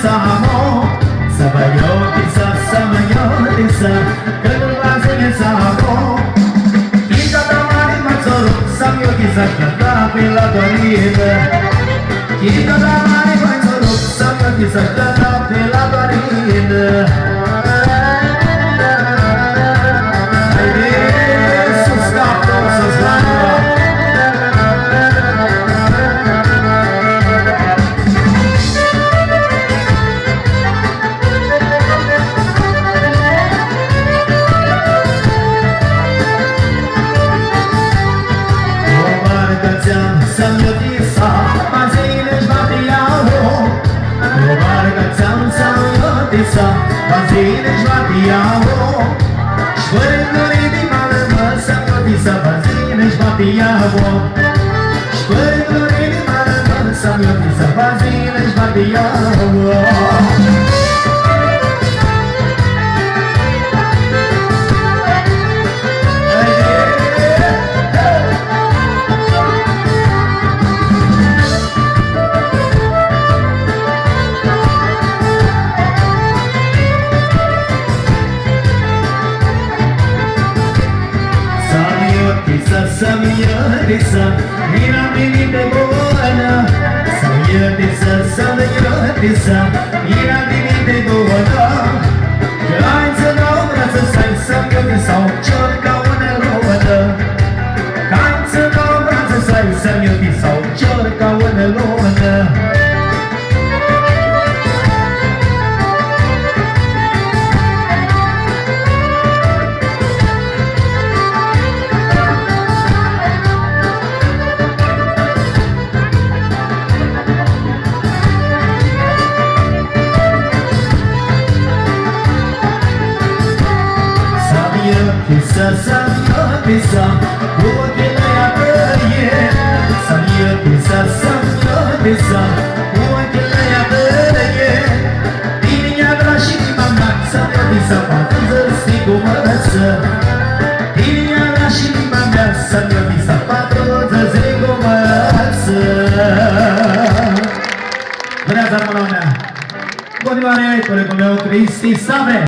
samo Sabayotisa, samayotisa Kadulvazine samo Kita tamari matsoro Samyotisa kata pela dorida Kita tamari matsoro Samyotisa kata pela dorida Vazine žvatijało Škvrnuli di malama Samyotisa vazine žvatijało Škvrnuli di malama Samyotisa vazine žvatijało Samyotisa, Hiramini Boana Samyotisa, Samyotisa, Hiramini Boana Kainsa Nomrasa Sai Samyotisa, Chorka Wanelona Kainsa Nomrasa Sai Samyotisa, Chorka Wanelona Samyotisa, Uakilaya Beye Samyotisa, Samyotisa, Uakilaya Beye Dininya Rashidi Mamnak Samyotisa, Patuzar Sigumasa Dininya Rashidi Mamnak Samyotisa, Patuzar Sigumasa Bună seara, Continuare, colegul meu Cristi Sabre.